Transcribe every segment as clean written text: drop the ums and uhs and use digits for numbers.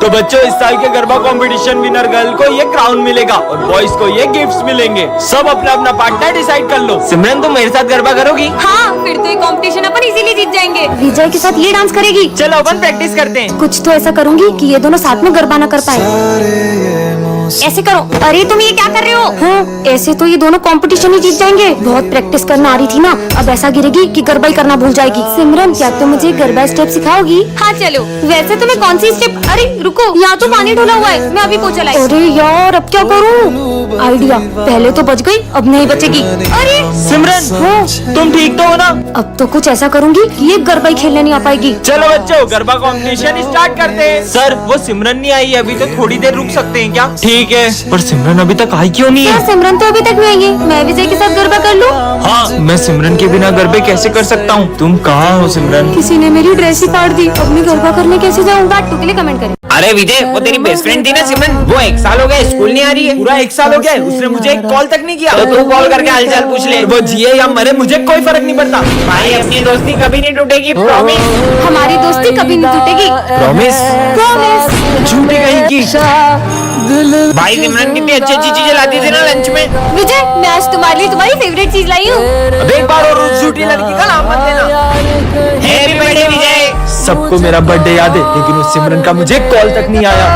तो बच्चों, इस साल के गरबा कंपटीशन विनर गर्ल को ये क्राउन मिलेगा और बॉयज को ये गिफ्ट्स मिलेंगे। सब अपना अपना पार्टनर डिसाइड कर लो। सिमरन, तुम मेरे साथ गरबा करोगी? हाँ, फिर तो ये कंपटीशन अपन इजीली जीत जाएंगे। विजय के साथ ये डांस करेगी। चलो अपन प्रैक्टिस करते हैं। कुछ तो ऐसा करूंगी कि ये दोनों साथ में गरबा ना कर पाए। ऐसे करो। अरे तुम ये क्या कर रहे हो? हाँ, ऐसे तो ये दोनों कंपटीशन ही जीत जाएंगे। बहुत प्रैक्टिस करना आ रही थी ना, अब ऐसा गिरेगी कि गरबा ही करना भूल जाएगी। सिमरन, क्या तुम मुझे गरबा स्टेप सिखाओगी? हाँ चलो। वैसे तुम्हें कौन सी स्टेप? अरे रुको, यहाँ तो पानी ढोला हुआ है, मैं अभी पोछा लाई। अरे यार, अब क्या करूँ? आइडिया, पहले तो बच गई, अब नहीं बचेगी। अरे सिमरन, तुम ठीक तो हो ना? अब तो कुछ ऐसा करूंगी कि ये गरबा ही खेलने नहीं आ पाएगी। चलो बच्चों, गरबा कंपटीशन स्टार्ट करते हैं। सर, वो सिमरन नहीं आई है अभी, तो थोड़ी देर रुक सकते हैं क्या? ठीक है, पर सिमरन अभी तक आई क्यों नहीं है? क्या सिमरन तो अभी तक नहीं आएगी? मैं विजय के साथ गरबा कर लूं? हाँ, मैं सिमरन के बिना गरबे कैसे कर सकता हूँ? तुम कहाँ हो सिमरन? किसी ने मेरी ड्रेस ही फाड़ दी, अब मैं गरबा करने कैसे जाऊँ? पार्ट 2 के लिए कमेंट करें। अरे विजय, वो तेरी बेस्ट फ्रेंड थी ना सिमरन, वो 1 साल हो गया स्कूल नहीं आ रही है। पूरा 1 साल हो गया है, उसने मुझे एक कॉल तक नहीं किया। तो तू कॉल करके हालचाल पूछ ले। वो जिए या मरे मुझे कोई फर्क नहीं पड़ता। भाई, अपनी दोस्ती कभी नहीं टूटेगी, प्रॉमिस। हमारी दोस्ती कभी नहीं टूटेगी। प्रॉमिस? प्रॉमिस। झूठी कहीं की। भाई, सिमरन कितनी अच्छी अच्छी चीजें लाती थी ना लंच में। विजय, मैं आज तुम्हारे लिए तुम्हारी फेवरेट चीज लाई हूँ। अब एक बार और उस झूठी लड़की का नाम मत लेना। हैप्पी बर्थडे विजय। सबको मेरा बर्थडे याद है, लेकिन उस सिमरन का मुझे कॉल तक नहीं आया।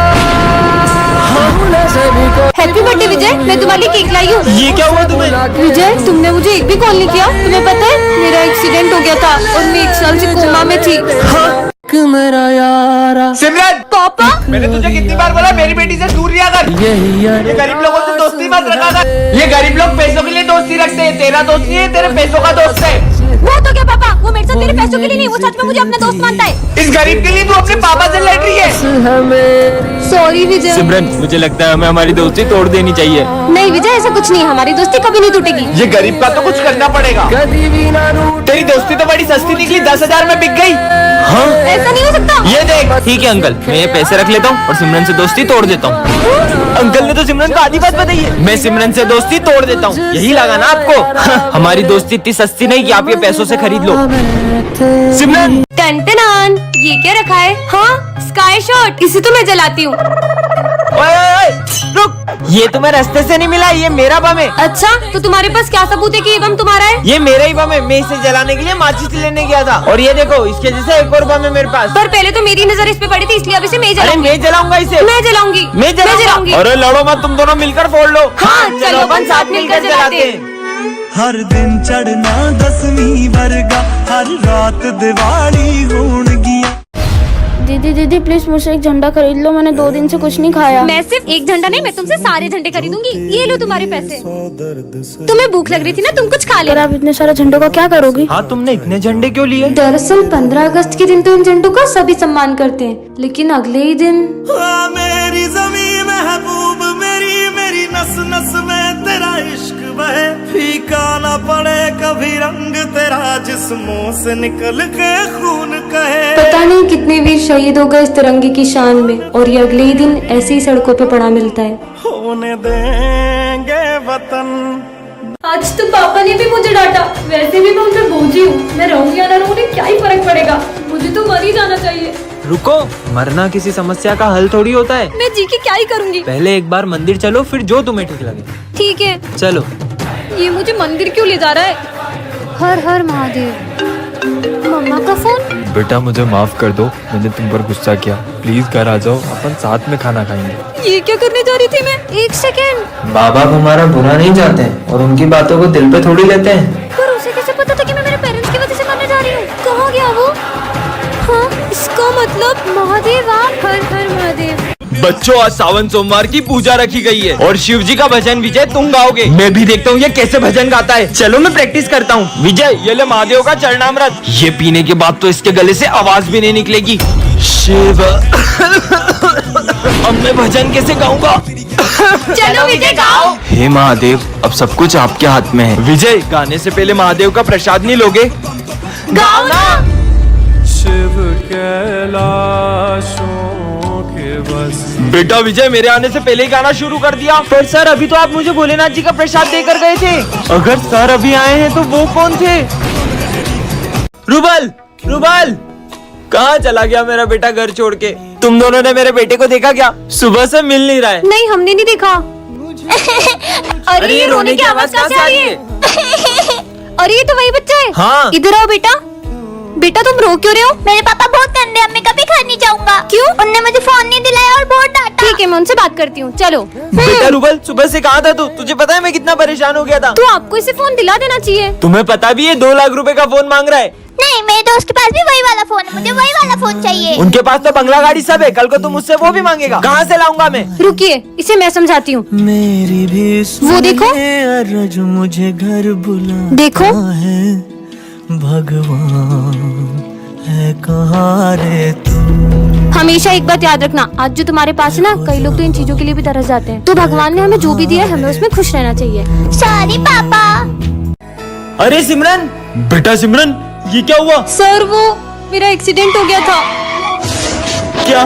हैप्पी बर्थडे विजय, मैं तुम्हारे लिए केक लाई हूँ। ये क्या हुआ तुम्हें? विजय, तुमने मुझे एक भी कॉल नहीं किया। तुम्हें पता है, मेरा एक्सीडेंट हो गया था और मैं 1 साल से कोमा में थी। मेरा यारा। सिमरन, पापा, मैंने तुझे कितनी बार बोला मेरी बेटी से दूर रहा कर। ये गरीब लोगों से दोस्ती मत रखा कर। ये गरीब लोग पैसों के लिए दोस्ती रखते हैं। तेरा दोस्त नहीं है, तेरे पैसों का दोस्त है। वो तो क्या पापा, वो मेरे साथ तेरे पैसों के लिए नहीं, वो सच में मुझे अपना दोस्त मानता है। इस गरीब के लिए तू अपने पापा से लड़ रही है। सॉरी विजय। सिमरन, मुझे लगता है हमें हमारी दोस्ती तोड़ देनी चाहिए। नहीं विजय, ऐसा कुछ नहीं, हमारी दोस्ती कभी नहीं टूटेगी। ये गरीब का तो कुछ करना पड़ेगा। तेरी दोस्ती तो बड़ी सस्ती निकली, 10,000 में बिक गई। हाँ, ऐसा नहीं हो सकता। ये देख। ठीक है अंकल, मैं ये पैसे रख लेता हूँ और सिमरन से दोस्ती तोड़ देता हूँ। अंकल ने तो सिमरन को आधी बात बताई है। मैं सिमरन से दोस्ती तोड़ देता हूँ, यही लगा ना आपको? हमारी दोस्ती इतनी सस्ती नहीं कि आप ये पैसों से खरीद लो। सिमरन, टन, ये क्या रखा है? हाँ, स्काई शॉट, इसे तो मैं जलाती हूँ। ओए, रुक। ये तुम्हें रास्ते से नहीं मिला, ये मेरा बम है। अच्छा, तो तुम्हारे पास क्या सबूत है कि ये बम तुम्हारा है? ये मेरा ही बम है, मैं इसे जलाने के लिए माचिस लेने गया था। और ये देखो, इसके जैसे एक और बम है मेरे पास। पर पहले तो मेरी नजर इस पे पड़ी थी, इसलिए अब इसे मैं अरे जलाऊंगी। मैं जलाऊंगा इसे। मैं जलाऊंगी। मैं जलाऊंगी। अरे लड़ो मत, तुम दोनों मिलकर फोड़ लो। हाँ, चलो अपन साथ मिलकर जलाते हैं। हर दिन चढ़ना 10वीं वर्गा, हर रात दिवाली होन गिया। दीदी प्लीज मुझे एक झंडा खरीद लो, मैंने 2 दिन से कुछ नहीं खाया। मैं सिर्फ एक झंडा नहीं, मैं तुमसे सारे झंडे खरीदूंगी। ये लो तुम्हारे पैसे। तुम्हें भूख लग रही थी ना, तुम कुछ खा ले। पर आप इतने सारे झंडों का क्या करोगी? हाँ, तुमने इतने झंडे क्यों लिए? दरअसल 15 अगस्त के दिन तो इन झंडों का सभी सम्मान करते हैं, लेकिन अगले ही दिन मेरी ज़मीं महबूब मेरी, मेरी नस नस में तेरा इश्क बहे, फीका ना पड़े कभी रंग तेरा, जिस्मों से निकल के खून कहे। पता नहीं कितने वीर शहीद हो गए इस तिरंगे की शान में, और ये अगले ही दिन ऐसे ही सड़कों पे पड़ा मिलता है। होने देंगे वतन। आज तो पापा ने भी मुझे डांटा, वैसे भी मैं उन पे बोझी हूँ। मैं रहूंगी या ना रहूंगी, क्या ही फर्क पड़ेगा, मुझे तो मर ही जाना चाहिए। रुको, मरना किसी समस्या का हल थोड़ी होता है। मैं जी के क्या ही करूंगी। पहले एक बार मंदिर चलो, फिर जो तुम्हें ठीक लगे। ठीक है, चलो। ये मुझे मंदिर क्यों ले जा रहा है? हर हर महादेव। मम्मा का फोन। बेटा, मुझे माफ कर दो, मैंने तुम पर गुस्सा किया। प्लीज घर आ जाओ, अपन साथ में खाना खाएंगे। ये क्या करने जा रही थी मैं? 1 सेकेंड। बाबा हमारा बुरा नहीं चाहते हैं और उनकी बातों को दिल पे थोड़ी लेते हैं। पर उसे कैसे पता था कि मैं मेरे पेरेंट्स की वजह से मरने जा रही हूँ? कहाँ गया वो? हाँ, इसका मतलब महादेव आप। हर हर महादेव। बच्चों, आज सावन सोमवार की पूजा रखी गई है और शिव जी का भजन विजय तुम गाओगे। मैं भी देखता हूँ ये कैसे भजन गाता है। चलो मैं प्रैक्टिस करता हूँ। विजय, ये ले महादेव का चरणामृत। ये पीने के बाद तो इसके गले से आवाज भी नहीं निकलेगी। शिव, अब मैं भजन कैसे गाऊंगा? चलो विजय गाओ। हे महादेव, अब सब कुछ आपके हाथ में है। विजय, गाने से पहले महादेव का प्रसाद नहीं लोगे? गाओ ना। शिव कैलाशों के बस। बेटा विजय, मेरे आने से पहले ही गाना शुरू कर दिया। पर सर, अभी तो आप मुझे भोलेनाथ जी का प्रसाद देकर गए थे। अगर सर अभी आए हैं तो वो कौन थे? रुबल, रुबल, कहाँ चला गया मेरा बेटा घर छोड़ के? तुम दोनों ने मेरे बेटे को देखा क्या? सुबह से मिल नहीं रहा है। नहीं, हमने नहीं देखा। अरे ये रोने की आवाज कहाँ से आ रही है? अरे ये तो वही बच्चा है। हाँ। इधर आओ बेटा। बेटा तुम रो क्यों रहे हो? मेरे पापा बहुत गंदे हैं, मैं कभी घर नहीं जाऊंगा। क्यों? उनने मुझे फोन नहीं दिलाया और बहुत डांटा। ठीक है, मैं उनसे बात करती हूँ, चलो। बेटा रूबल, सुबह से कहाँ था तू? तुझे पता है मैं कितना परेशान हो गया था। तो आपको इसे फोन दिला देना चाहिए। तुम्हें पता भी है 2 लाख रुपए का फोन मांग रहा है। नहीं, मेरे दोस्त के पास भी वही वाला फोन है, मुझे वही वाला फोन चाहिए। उनके पास तो बंगला गाड़ी सब है, कल को तुम उससे वो भी मांगेगा। कहाँ से लाऊंगा मैं? रुकिए, इसे मैं समझाती हूँ। मेरी भी वो देखो। जो मुझे घर बुला देखो। है भगवान है कहाँ रे तू। हमेशा एक बात याद रखना, आज जो तुम्हारे पास है ना, कई लोग तो इन चीजों के लिए भी तरस जाते हैं। तो भगवान ने हमें जो भी दिया है, हमें उसमें खुश रहना चाहिए। सॉरी पापा। अरे सिमरन, बेटा सिमरन, ये क्या हुआ? सर वो मेरा एक्सीडेंट हो गया था। क्या?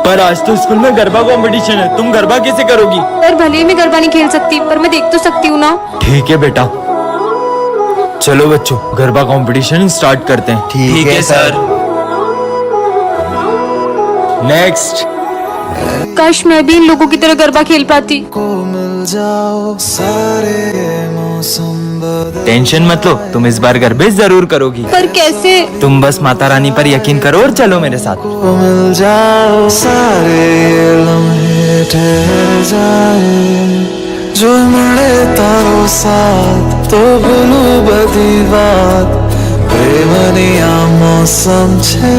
पर आज तो स्कूल में गरबा कंपटीशन है, तुम गरबा कैसे करोगी? सर भले ही मैं गरबा नहीं खेल सकती, पर मैं देख तो सकती हूँ ना। ठीक है बेटा, चलो बच्चों गरबा कंपटीशन स्टार्ट करते हैं। ठीक है सर। नेक्स्ट। काश मैं भी इन लोगों की तरह गरबा खेल पाती। को मिल जाओ सारे मौसम बदल। टेंशन मत लो, तुम इस बार गरबे जरूर करोगी। पर कैसे? तुम बस माता रानी पर यकीन करो और चलो मेरे साथ। को मिल जाओ सारे ये लम्हे ठहर जाए, जो मिले तारो साथ तो भूलू बदी बात, प्रेमनिया मौसम छे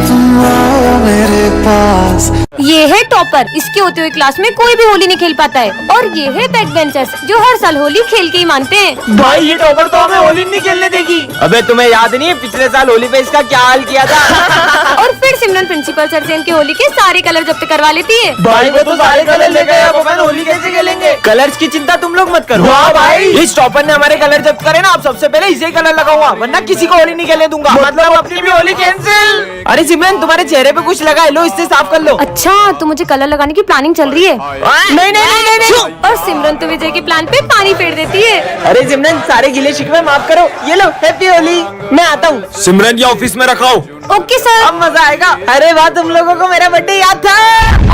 तुम आओ मेरे पास। ये है टॉपर, इसके होते हुए क्लास में कोई भी होली नहीं खेल पाता है। और ये है बैक बेंचर्स, जो हर साल होली खेल के ही मानते हैं। भाई ये टॉपर तो हमें होली नहीं खेलने देगी। अबे तुम्हें याद नहीं है पिछले साल होली पे इसका क्या हाल किया था? और फिर सिमरन प्रिंसिपल सर से इनके होली के सारे कलर जब्त करवा लेती है। भाई वो तो सारे कलर ले गए, अब अपन होली कैसे खेलेंगे? कलर्स की चिंता तुम लोग मत करो। वाह भाई, इस टॉपर ने हमारे कलर जब्त करे ना, अब सबसे पहले इसे कलर लगाऊंगा, वरना किसी को होली नहीं खेलने दूंगा। मतलब अपनी भी होली कैंसिल। अरे सिमरन, तुम्हारे चेहरे पे कुछ लगा है, लो इससे साफ कर लो। अच्छा, तो मुझे कलर लगाने की प्लानिंग चल रही है। नहीं नहीं नहीं नहीं। और सिमरन तो विजय के प्लान पे पानी फेर देती है। अरे सिमरन, सारे गिले शिकवे माफ करो, ये लो हैप्पी होली। मैं आता हूँ। सिमरन ये ऑफिस में रखाओ। Okay sir. अब मजा आएगा। अरे वाह, तुम लोगों को मेरा बर्थडे याद था।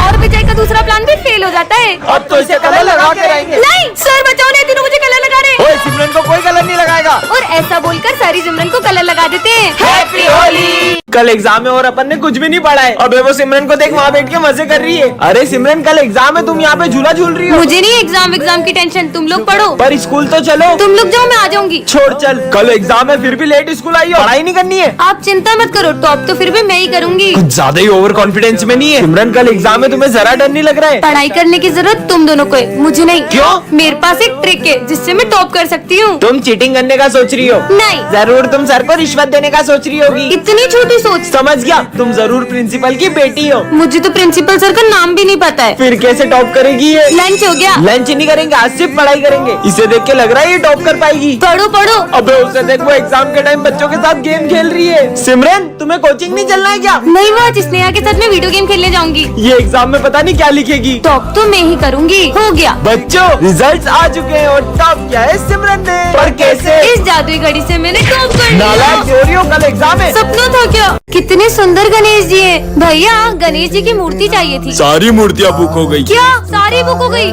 और विजय का दूसरा प्लान भी फेल हो जाता है। अब तो इसे कलर लगा के रहेंगे। नहीं सर, बचाओ, नहीं तीनों मुझे कलर लगा रहे। ओए सिमरन को कोई कलर नहीं लगाएगा। और ऐसा बोलकर सारी सिमरन को कलर लगा देते हैं। हैप्पी होली। कल एग्जाम है और अपन ने कुछ भी नहीं पढ़ा है। अबे वो सिमरन को देख, वहाँ बैठ के मजे कर रही है। अरे सिमरन, कल एग्जाम है, तुम यहाँ पे झूला झूल रही हो। मुझे नहीं एग्जाम की टेंशन, तुम लोग पढ़ो। पर स्कूल तो चलो। तुम लोग जाओ, मैं आ जाऊंगी। छोड़ चल, कल एग्जाम है फिर भी लेट स्कूल आई हो, पढ़ाई नहीं करनी है। आप चिंता मत करो, टॉप तो फिर भी मैं ही करूंगी। कुछ ज्यादा ही ओवर कॉन्फिडेंस में नहीं है? सिमरन कल एग्जाम है, तुम्हें जरा डर नहीं लग रहा है? पढ़ाई करने की जरूरत तुम दोनों को है, मुझे नहीं। क्यों? मेरे पास एक ट्रिक है जिससे मैं टॉप कर सकती हूँ। तुम चीटिंग करने का सोच रही हो? नहीं। जरूर तुम सर को रिश्वत देने का सोच रही होगी। इतनी छोटी सोच। समझ गया, तुम जरूर प्रिंसिपल की बेटी हो। मुझे तो प्रिंसिपल सर का नाम भी नहीं पता है। फिर कैसे टॉप करेगी ये? लंच हो गया। लंच नहीं करेंगे, आज सिर्फ पढ़ाई करेंगे। इसे देख के लग रहा है ये टॉप कर पाएगी। पढ़ो पढ़ो। अबे उसे देख, वो एग्जाम के टाइम बच्चों के साथ गेम खेल रही है। सिमरन, तुम्हें कोचिंग नहीं चलना है क्या? नहीं, वो आज स्नेहा के साथ मैं वीडियो गेम खेलने जाऊंगी। ये एग्जाम में पता नहीं क्या लिखेगी। टॉप तो मैं ही करूंगी। हो गया बच्चों, रिजल्ट्स आ चुके हैं और टॉप किया है सिमरन ने। पर कैसे? इस जादुई घड़ी से मैंने टॉप कर नालायक लिया। चोरी हो, कल एग्जाम है। सपना था क्या? कितने सुंदर गणेश जी है भैया। गणेश जी की मूर्ति चाहिए थी। सारी मूर्तियाँ बुक हो गई। क्या सारी बुक हो गई?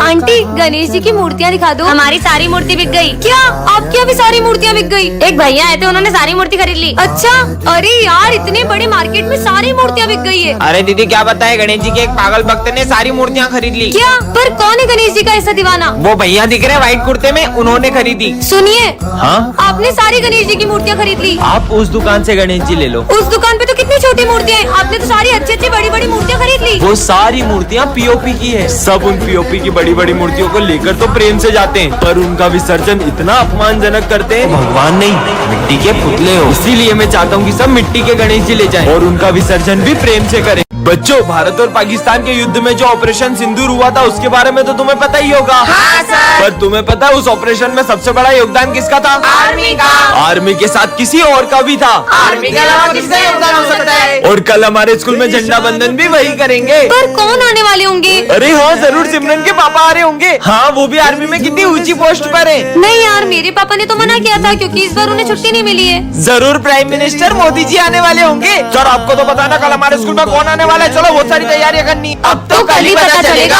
आंटी, गणेश जी की मूर्तियाँ दिखा दो। हमारी सारी मूर्ति बिक गई। क्या आपकी अभी सारी मूर्तियाँ बिक गई? एक भैया आए थे, उन्होंने सारी मूर्ति खरीद ली। अच्छा, अरे यार, इतने बड़े मार्केट में सारी मूर्तियाँ बिक गई है। अरे दीदी क्या बताए, गणेश जी के एक पागल भक्त ने सारी मूर्तियाँ खरीद ली। क्या? पर कौन है गणेश जी का ऐसा दीवाना? वो भैया दिख रहे व्हाइट कुर्ते में, उन्होंने खरीदी। सुनिए, हाँ, आपने सारी गणेश जी की मूर्तियाँ खरीद ली। आप उस दुकान से गणेश जी ले लो। उस दुकान पे तो कितनी छोटी मूर्तियाँ हैं, आपने तो सारी अच्छी अच्छी बड़ी बड़ी मूर्तियाँ खरीद ली। वो सारी मूर्तियाँ पीओपी की है। सब उन पीओपी की बड़ी बड़ी मूर्तियों को लेकर तो प्रेम से जाते हैं, पर उनका विसर्जन इतना अपमानजनक करते हैं। भगवान नहीं, मिट्टी के पुतले हो। इसीलिए मैं चाहता हूँ कि सब मिट्टी के गणेश जी ले जाएं और उनका विसर्जन भी प्रेम से करें। बच्चों, भारत और पाकिस्तान के युद्ध में जो ऑपरेशन सिंदूर हुआ था उसके बारे में तो तुम्हें पता ही होगा। हाँ सर। पर तुम्हें पता है उस ऑपरेशन में सबसे बड़ा योगदान किसका था? आर्मी का। आर्मी के साथ किसी और का भी था। आर्मी के अलावा किसका योगदान हो सकता है? और कल हमारे स्कूल में झंडा बंधन भी वही करेंगे। पर कौन आने वाले होंगे? अरे हाँ, जरूर सिमरन के पापा आ रहे होंगे। हाँ, वो भी आर्मी में कितनी ऊंची पोस्ट पर है। नहीं यार, मेरे पापा ने तो मना किया था क्योंकि इस बार उन्हें छुट्टी नहीं मिली है। जरूर प्राइम मिनिस्टर मोदी जी आने वाले होंगे। सर, आपको तो पता ना कल हमारे स्कूल में कौन आने वाला है। चलो बहुत सारी तैयारियां करनी। अब तो कल ही पता चलेगा।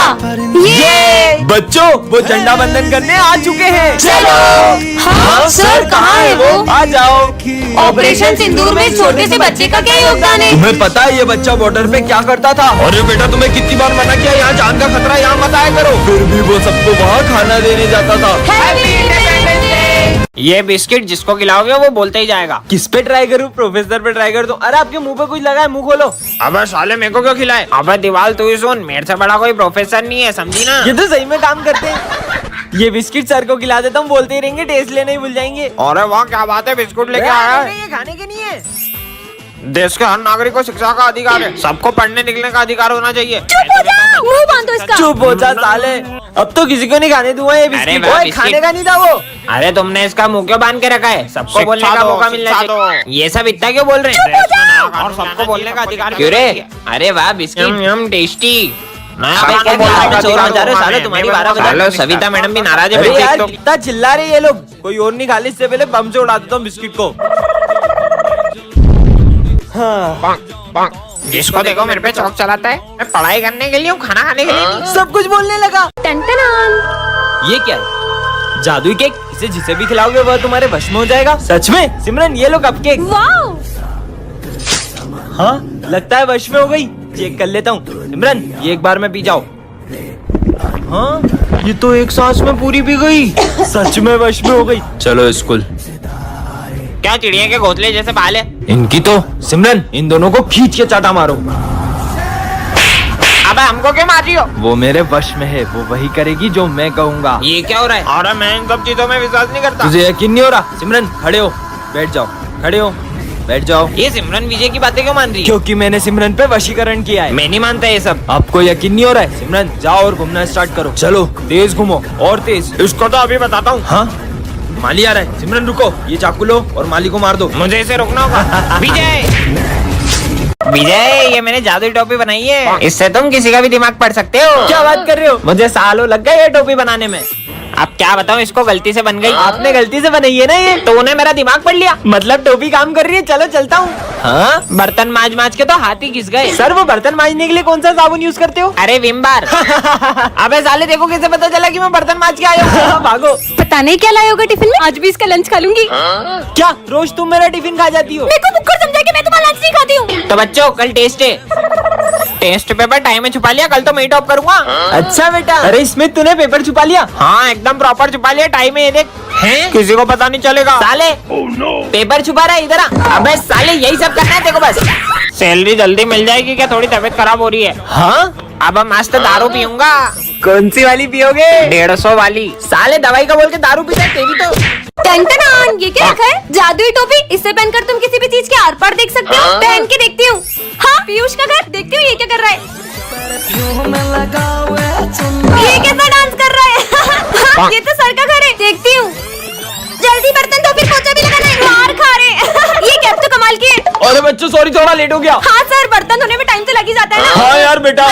ये बच्चों, वो झंडा बंधन करने आ चुके हैं। चलो। हाँ सर, कहाँ है वो? आ जाओ। ऑपरेशन सिंदूर में छोटे से बच्चे का क्या योगदान है? तुम्हें पता है ये बच्चा बॉर्डर पे क्या करता था? अरे बेटा, तुम्हें कितनी बार मना किया, यहाँ जान का खतरा, यहाँ मत आया करो। फिर भी वो सबको वहाँ खाना देने जाता था। ये बिस्किट जिसको खिलाओगे वो बोलते ही जाएगा। किस पे ट्राई करूँ? प्रोफेसर पे ट्राई कर दो। अरे आपके मुंह पे कुछ लगा है, मुंह खोलो। अबे साले, मेरे को क्यों खिलाए? अबे दीवाल, तू ही सुन, मेरे से बड़ा कोई प्रोफेसर नहीं है, समझी ना? ये तो सही में काम करते हैं। ये बिस्किट सर को खिला देता हूँ, बोलते ही रहेंगे, टेस्ट लेने ही भूल जाएंगे। अरे वाह, क्या बात है, बिस्कुट लेके आया है। ये खाने के नहीं है। देश के हर नागरिक को शिक्षा का अधिकार है, सबको पढ़ने निकलने का अधिकार होना चाहिए। मुंह बांधो इसका। चुप हो जा साले, अब तो किसी को नहीं खाने दूंगा ये बिस्किट। वाह, ओए, बिस्किट। खाने का नहीं था वो। अरे तुमने इसका मुंह क्यों बांध के रखा है? सबको बोलने का मौका मिलना चाहिए। ये सब इतना क्यों बोल रहे हैं? और सबको बोलने का अधिकार क्यों रे? अरे वाह, बिस्किट टेस्टी। सविता मैडम भी नाराज है। अरे मैं यार, देख तो- कितना चिल्ला रहे ये लोग। कोई और नहीं खा ले, इससे पहले बम से उड़ा देता हूँ बिस्किट को। हाँ, जिसको देखो मेरे पे चौक चलाता है। मैं पढ़ाई करने के लिए हूँ, खाना खाने के लिए नहीं। सब कुछ बोलने लगा। टन-टन-टन। ये क्या है? जादुई केक? इसे जिसे भी खिलाओगे वह तुम्हारे वश में हो जाएगा। सच में? सिमरन, ये लो कपकेक। वाओ। हाँ, लगता है वश में हो गई। चेक कर लेता हूँ। सिमरन, ये एक बार में पी जाओ। हाँ, ये तो एक सांस में पूरी पी गई। सच में वश में हो गई। चलो स्कूल। क्या चिड़िया के घोंसले जैसे बाल है? इनकी तो। सिमरन, इन दोनों को खींच के चाटा मारो। अबे हमको क्यों मार रही हो? वो मेरे वश में है, वो वही करेगी जो मैं कहूँगा। ये क्या हो रहा है? और मैं इन सब चीजों में विश्वास नहीं करता। तुझे यकीन नहीं हो रहा? सिमरन, खड़े हो, बैठ जाओ। खड़े हो, बैठ जाओ। ये सिमरन विजय की बातें क्यों मान रही है? क्योंकि मैंने सिमरन पे वशीकरण किया है। मैं नहीं मानता ये सब। आपको यकीन नहीं हो रहा है? सिमरन, जाओ और घूमना स्टार्ट करो। चलो, तेज घूमो और तेज। इसको तो अभी बताता हूँ। हाँ, माली आ रहा है। सिमरन रुको, ये चाकू लो और माली को मार दो। मुझे इसे रोकना होगा। विजय, ये मैंने जादुई टोपी बनाई है, इससे तुम किसी का भी दिमाग पढ़ सकते हो। क्या बात कर रहे हो? मुझे सालों लग गए ये टोपी बनाने में। अब क्या बताऊँ, इसको गलती से बन गई। आपने गलती से बनाई है ना ये? तो उन्हें मेरा दिमाग पढ़ लिया। मतलब टोपी काम कर रही है। चलो चलता हूँ। हाँ, बर्तन माज माज के तो हाथ ही घिस गए। सर, वो बर्तन मांजने के लिए कौन सा साबुन यूज करते हो? अरे विम बार। अबे साले, देखो कैसे पता चला कि मैं बर्तन माज के आया हूँ। भागो। पता नहीं क्या लाए होगा टिफिन में। आज भी इसका लंच खा लूंगी। क्या रोज तुम मेरा टिफिन खा जाती हो? मेरे को बुक्कर समझा के मैं तुम्हारा लंच नहीं खाती हूँ। तो बच्चों, कल टेस्ट है। टेस्ट पेपर टाइम में छुपा लिया, कल तो मैं ही टॉप करूंगा। अच्छा बेटा। अरे इसमें तूने पेपर छुपा लिया? हाँ, एकदम प्रॉपर छुपा लिया टाइम में। ये देख, हैं? किसी को पता नहीं चलेगा। साले, पेपर छुपा रहा है इधर आ। अबे साले, यही सब करना है देखो बस। सैलरी जल्दी मिल जाएगी क्या? थोड़ी तबीयत खराब हो रही है। हाँ, अब मस्त दारू पीऊंगा। कौन सी वाली पियोगे? 150 वाली। साले, दवाई का बोल के दारू पीता है, तेरी तो। टन-टन-टन। ये क्या रखा है? जादुई टोपी। इससे पहनकर तुम किसी भी चीज के आर पार देख सकते हो। पहन के देखती हूँ। हाँ, पीयूष का घर। देखती हूँ ये क्या कर रहा है। ये कैसा डांस कर रहा है? हाँ, ये तो सर का घर है। देखती हूँ। जल्दी बर्तन धो, फिर पोछा भी लगाना है। मार खा रहे। ये कैप तो कमाल की है। अरे बच्चों, सॉरी, थोड़ा लेट हो गया। हाँ सर, बर्तन धोने में टाइम तो लग ही जाता है ना। हाँ यार बेटा।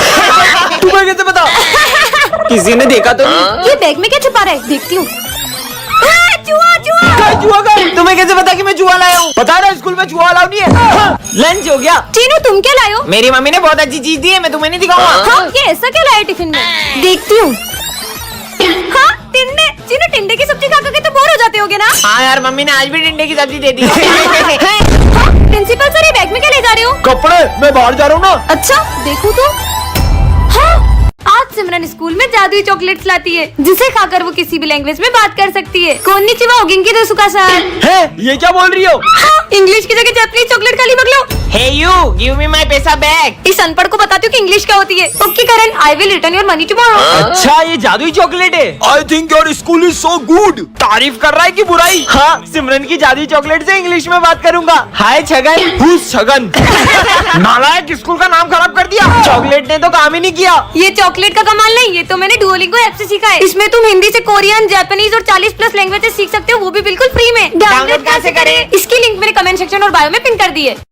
तुम्हें कैसे पता? किसी ने देखा तो नहीं? ये बैग में क्या छुपा रहा है? देखती हूँ। चूहा, चूहा। जुआ का? तुम्हें कैसे पता कि मैं जुआ लाया हूँ? बता रहा स्कूल में जुआ अलाउ नहीं है। हाँ, लंच हो गया। चीनू, तुम क्या लाए हो? मेरी मम्मी ने बहुत अच्छी चीज दी है, मैं तुम्हें नहीं दिखाऊंगा। हाँ, ये ऐसा क्या लाया टिफिन में? देखती हूँ। हाँ, टिंडे। चीनू, टिंडे की सब्जी खा के तो बोर हो जाते होगे ना? हाँ यार, मम्मी ने आज भी टिंडे की सब्जी दे दी। हाँ, प्रिंसिपल सर, ये बैग में क्या ले जा रहे हो? कपड़े। मैं बाहर जा रहा हूँ ना। अच्छा, देखो तो। हाँ, आज सिमरन स्कूल में जादुई चॉकलेट्स लाती है जिसे खाकर वो किसी भी लैंग्वेज में बात कर सकती है। कोन्निचिवा ओगिंकी दो सुका सर। है ये क्या बोल रही हो? इंग्लिश की जगह जापानीज चॉकलेट खाली बगलो। हे यू गिव मी माय पैसा बैक। इस अनपढ़ को बताती हूँ कि इंग्लिश क्या होती है। Okay Karan, I will return your money tomorrow. अच्छा ये जादुई चॉकलेट है। I think your school is so good. तारीफ कर रहा है कि बुराई? हाँ, सिमरन की जादुई चॉकलेट से इंग्लिश में बात करूंगा। हाय छगन। Who's छगन? नालायक, स्कूल का नाम खराब कर दिया। चॉकलेट ने तो काम ही नहीं किया। ये चॉकलेट का कमाल नहीं, ये तो मैंने डुओलिंगो ऐप से सीखा है। इसमें तुम हिंदी से कोरियन, जापानीज और 40+ लैंग्वेजेस सीख सकते हो, वो भी बिल्कुल फ्री में। डाउनलोड कहाँ से करें? इसकी लिंक मैंने कमेंट सेक्शन और बायो में पिन कर दी है।